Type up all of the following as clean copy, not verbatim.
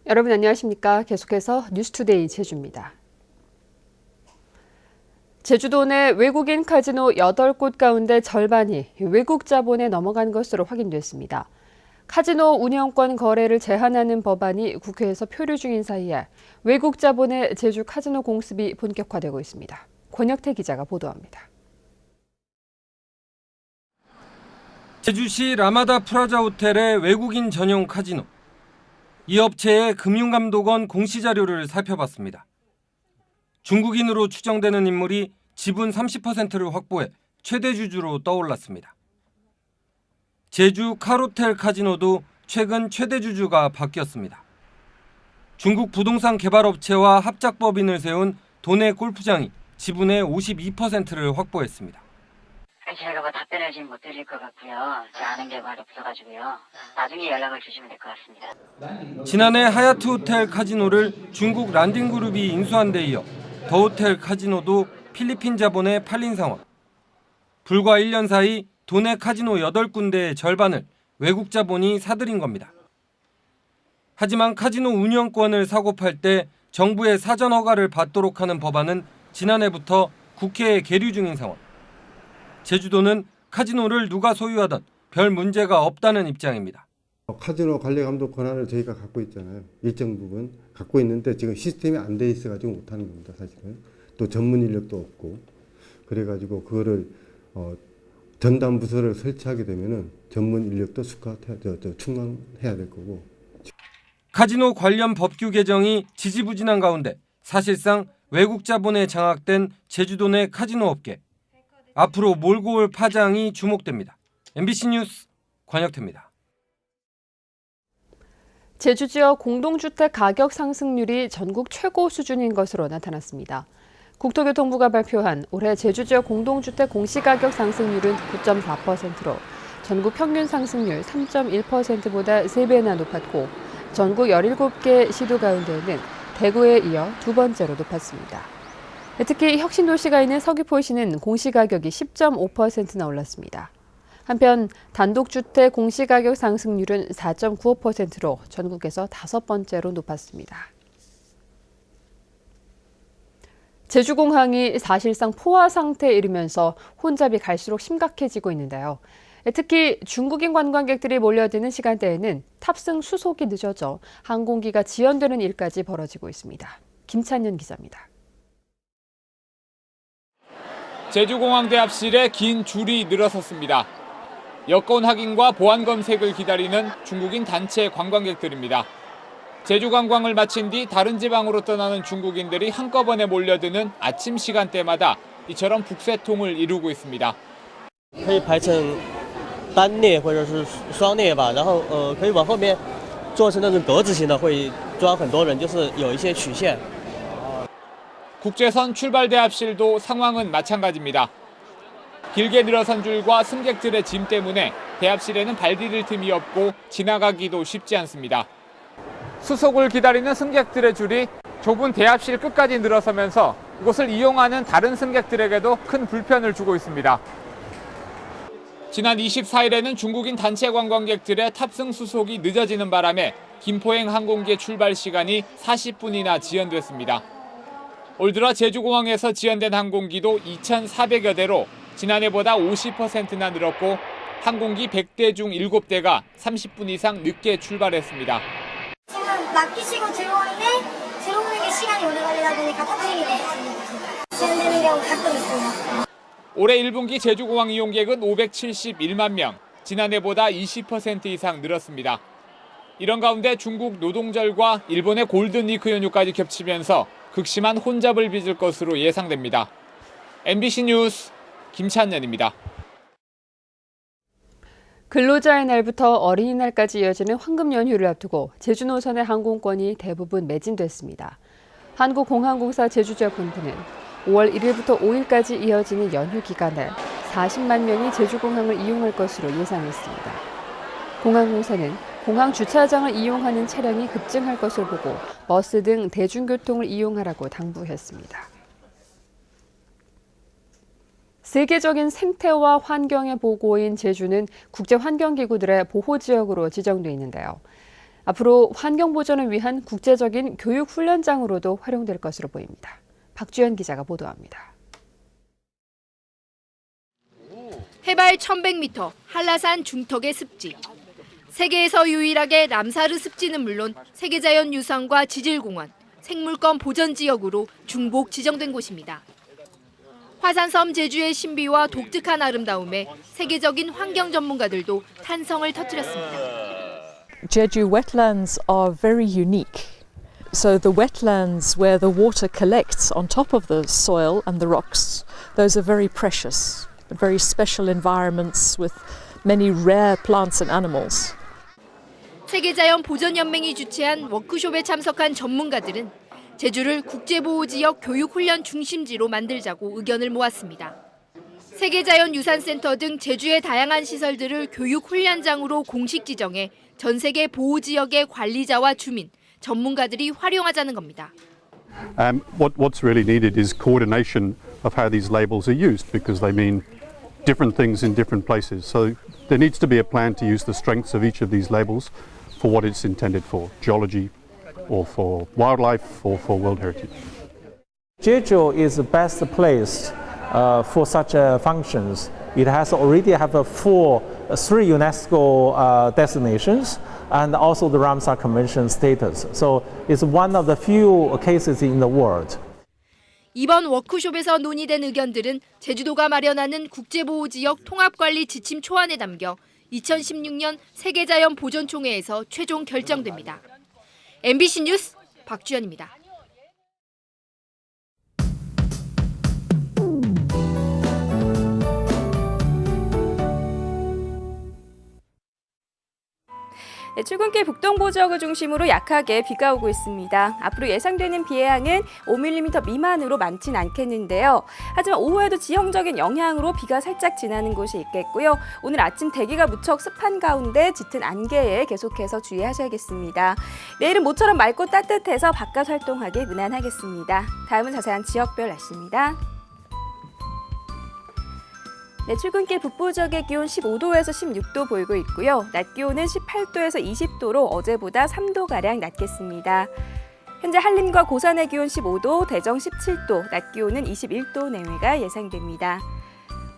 여러분 안녕하십니까? 계속해서 뉴스투데이 제주입니다. 제주도 내 외국인 카지노 8곳 가운데 절반이 외국 자본에 넘어간 것으로 확인됐습니다. 카지노 운영권 거래를 제한하는 법안이 국회에서 표류 중인 사이에 외국 자본의 제주 카지노 공습이 본격화되고 있습니다. 권혁태 기자가 보도합니다. 제주시 라마다 프라자 호텔의 외국인 전용 카지노. 이 업체의 금융감독원 공시자료를 살펴봤습니다. 중국인으로 추정되는 인물이 지분 30%를 확보해 최대 주주로 떠올랐습니다. 제주 카로텔 카지노도 최근 최대 주주가 바뀌었습니다. 중국 부동산 개발업체와 합작법인을 세운 도내 골프장이 지분의 52%를 확보했습니다. 제가 뭐 답변을 지금 못 드릴 것 같고요. 제가 아는 게 많이 없어가지고요. 나중에 연락을 주시면 될 것 같습니다. 지난해 하얏트 호텔 카지노를 중국 란딩그룹이 인수한 데 이어 더 호텔 카지노도 필리핀 자본에 팔린 상황. 불과 1년 사이 도내 카지노 8군데의 절반을 외국 자본이 사들인 겁니다. 하지만 카지노 운영권을 사고 팔 때 정부의 사전 허가를 받도록 하는 법안은 지난해부터 국회에 계류 중인 상황. 제주도는 카지노를 누가 소유하든 별 문제가 없다는 입장입니다. 카지노 관리 감독 권한을 저희가 갖고 있잖아요. 일정 부분 갖고 있는데 지금 시스템이 안 돼 있어가지고 못하는 겁니다. 사실은 또 전문 인력도 없고 그래가지고 그거를 전담 부서를 설치하게 되면은 전문 인력도 충원해야 될 거고. 카지노 관련 법규 개정이 지지부진한 가운데 사실상 외국 자본에 장악된 제주도 내 카지노 업계. 앞으로 몰고 올 파장이 주목됩니다. MBC 뉴스 권혁태입니다. 제주 지역 공동주택 가격 상승률이 전국 최고 수준인 것으로 나타났습니다. 국토교통부가 발표한 올해 제주 지역 공동주택 공시가격 상승률은 9.4%로 전국 평균 상승률 3.1%보다 3배나 높았고 전국 17개 시도 가운데는 대구에 이어 두 번째로 높았습니다. 특히 혁신도시가 있는 서귀포시는 공시가격이 10.5%나 올랐습니다. 한편 단독주택 공시가격 상승률은 4.95%로 전국에서 5번째로 높았습니다. 제주공항이 사실상 포화 상태에 이르면서 혼잡이 갈수록 심각해지고 있는데요. 특히 중국인 관광객들이 몰려드는 시간대에는 탑승 수속이 늦어져 항공기가 지연되는 일까지 벌어지고 있습니다. 김찬현 기자입니다. 제주공항 대합실에 긴 줄이 늘어섰습니다. 여권 확인과 보안 검색을 기다리는 중국인 단체 관광객들입니다. 제주 관광을 마친 뒤 다른 지방으로 떠나는 중국인들이 한꺼번에 몰려드는 아침 시간대마다 이처럼 북새통을 이루고 있습니다. 可以排成单列或者是双列吧，然后可以往后面做成那种格子型的，会装很多人，就是有一些曲线。 국제선 출발 대합실도 상황은 마찬가지입니다. 길게 늘어선 줄과 승객들의 짐 때문에 대합실에는 발 디딜 틈이 없고 지나가기도 쉽지 않습니다. 수속을 기다리는 승객들의 줄이 좁은 대합실 끝까지 늘어서면서 이곳을 이용하는 다른 승객들에게도 큰 불편을 주고 있습니다. 지난 24일에는 중국인 단체 관광객들의 탑승 수속이 늦어지는 바람에 김포행 항공기 출발 시간이 40분이나 지연됐습니다. 올 들어 제주공항에서 지연된 항공기도 2,400여 대로 지난해보다 50%나 늘었고 항공기 100대 중 7대가 30분 이상 늦게 출발했습니다. 지금 맡기시고 들어오는데 들어오는 게 시간이 오래 걸리다 보니까 탑승이 늦었습니다. 지연되는 경우 가끔 있습니다. 올해 1분기 제주공항 이용객은 571만 명, 지난해보다 20% 이상 늘었습니다. 이런 가운데 중국 노동절과 일본의 골든위크 연휴까지 겹치면서 극심한 혼잡을 빚을 것으로 예상됩니다. MBC 뉴스 김찬현입니다. 근로자의 날부터 어린이날까지 이어지는 황금 연휴를 앞두고 제주 노선의 항공권이 대부분 매진됐습니다. 한국공항공사 제주지역 본부는 5월 1일부터 5일까지 이어지는 연휴 기간에 40만 명이 제주공항을 이용할 것으로 예상했습니다. 공항공사는 공항 주차장을 이용하는 차량이 급증할 것을 보고 버스 등 대중교통을 이용하라고 당부했습니다. 세계적인 생태와 환경의 보고인 제주는 국제환경기구들의 보호지역으로 지정돼 있는데요. 앞으로 환경 보전을 위한 국제적인 교육 훈련장으로도 활용될 것으로 보입니다. 박주연 기자가 보도합니다. 해발 1100m 한라산 중턱의 습지. 세계에서 유일하게 람사르 습지는 물론 세계자연유산과 지질공원, 생물권 보전지역으로 중복 지정된 곳입니다. 화산섬 제주의 신비와 독특한 아름다움에 세계적인 환경 전문가들도 탄성을 터뜨렸습니다. Jeju wetlands are very unique. So the wetlands where the water collects on top of the soil and the rocks, those are very precious, very special environments with many rare plants and animals. 세계자연보전연맹이 주최한 워크숍에 참석한 전문가들은 제주를 국제보호지역 교육훈련 중심지로 만들자고 의견을 모았습니다. 세계자연유산센터 등 제주의 다양한 시설들을 교육훈련장으로 공식 지정해 전 세계 보호지역의 관리자와 주민, 전문가들이 활용하자는 겁니다. What's really needed is coordination of how these labels are used because they mean different things in different places. So there needs to be a plan to use the strengths of each of these labels for what it's intended for, geology or for wildlife or for world heritage. Jeju is the best place for such functions. It has already have three UNESCO destinations and also the Ramsar Convention status. So it's one of the few cases in the world. 이번 워크숍에서 논의된 의견들은 제주도가 마련하는 국제보호지역 통합관리 지침 초안에 담겨 2016년 세계자연보전총회에서 최종 결정됩니다. MBC 뉴스 박주연입니다. 네, 출근길 북동부 지역을 중심으로 약하게 비가 오고 있습니다. 앞으로 예상되는 비의 양은 5mm 미만으로 많진 않겠는데요. 하지만 오후에도 지형적인 영향으로 비가 살짝 지나는 곳이 있겠고요. 오늘 아침 대기가 무척 습한 가운데 짙은 안개에 계속해서 주의하셔야겠습니다. 내일은 모처럼 맑고 따뜻해서 바깥 활동하기 무난하겠습니다. 다음은 자세한 지역별 날씨입니다. 네, 출근길 북부 지역의 기온 15도에서 16도 보이고 있고요. 낮 기온은 18도에서 20도로 어제보다 3도가량 낮겠습니다. 현재 한림과 고산의 기온 15도, 대정 17도, 낮 기온은 21도 내외가 예상됩니다.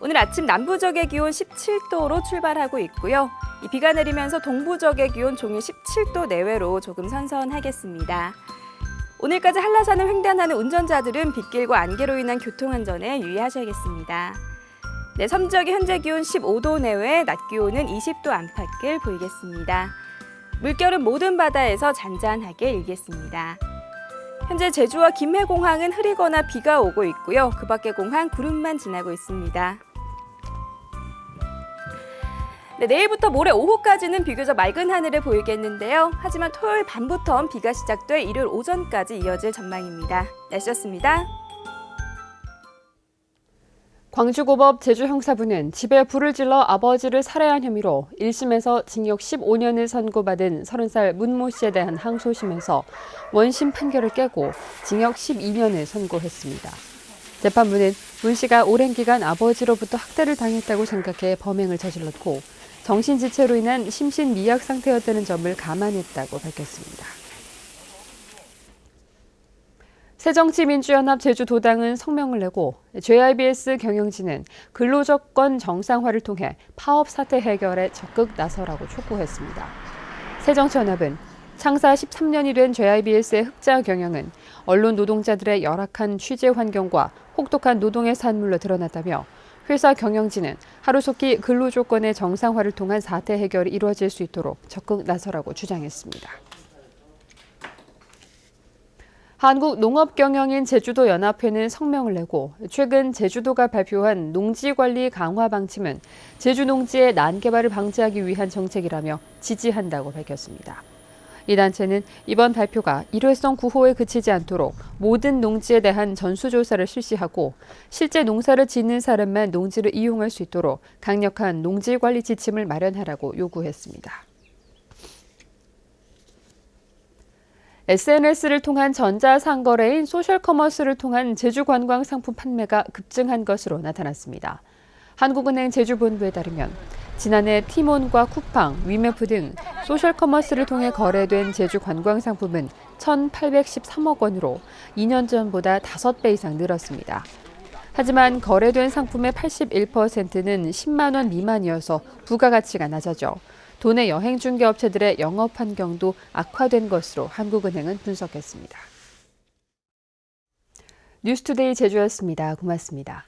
오늘 아침 남부 지역의 기온 17도로 출발하고 있고요. 이 비가 내리면서 동부 지역의 기온 종일 17도 내외로 조금 선선하겠습니다. 오늘까지 한라산을 횡단하는 운전자들은 빗길과 안개로 인한 교통안전에 유의하셔야겠습니다. 네, 섬 지역의 현재 기온 15도 내외, 낮 기온은 20도 안팎을 보이겠습니다. 물결은 모든 바다에서 잔잔하게 일겠습니다. 현재 제주와 김해공항은 흐리거나 비가 오고 있고요. 그 밖의 공항 구름만 지나고 있습니다. 네, 내일부터 모레 오후까지는 비교적 맑은 하늘을 보이겠는데요. 하지만 토요일 밤부터 비가 시작돼 일요일 오전까지 이어질 전망입니다. 날씨였습니다. 광주고법 제주형사부는 집에 불을 질러 아버지를 살해한 혐의로 1심에서 징역 15년을 선고받은 30살 문모 씨에 대한 항소심에서 원심 판결을 깨고 징역 12년을 선고했습니다. 재판부는 문 씨가 오랜 기간 아버지로부터 학대를 당했다고 생각해 범행을 저질렀고 정신지체로 인한 심신미약 상태였다는 점을 감안했다고 밝혔습니다. 새정치민주연합 제주도당은 성명을 내고 JIBS 경영진은 근로조건 정상화를 통해 파업 사태 해결에 적극 나서라고 촉구했습니다. 새정치연합은 창사 13년이 된 JIBS의 흑자 경영은 언론 노동자들의 열악한 취재 환경과 혹독한 노동의 산물로 드러났다며 회사 경영진은 하루속히 근로조건의 정상화를 통한 사태 해결이 이루어질 수 있도록 적극 나서라고 주장했습니다. 한국농업경영인 제주도연합회는 성명을 내고 최근 제주도가 발표한 농지관리 강화 방침은 제주농지의 난개발을 방지하기 위한 정책이라며 지지한다고 밝혔습니다. 이 단체는 이번 발표가 일회성 구호에 그치지 않도록 모든 농지에 대한 전수조사를 실시하고 실제 농사를 짓는 사람만 농지를 이용할 수 있도록 강력한 농지관리 지침을 마련하라고 요구했습니다. SNS를 통한 전자상거래인 소셜커머스를 통한 제주관광상품 판매가 급증한 것으로 나타났습니다. 한국은행 제주본부에 따르면 지난해 티몬과 쿠팡, 위메프 등 소셜커머스를 통해 거래된 제주 관광상품은 1,813억 원으로 2년 전보다 5배 이상 늘었습니다. 하지만 거래된 상품의 81%는 10만 원 미만이어서 부가가치가 낮아져 도내 여행 중개 업체들의 영업 환경도 악화된 것으로 한국은행은 분석했습니다. 뉴스투데이 제주였습니다. 고맙습니다.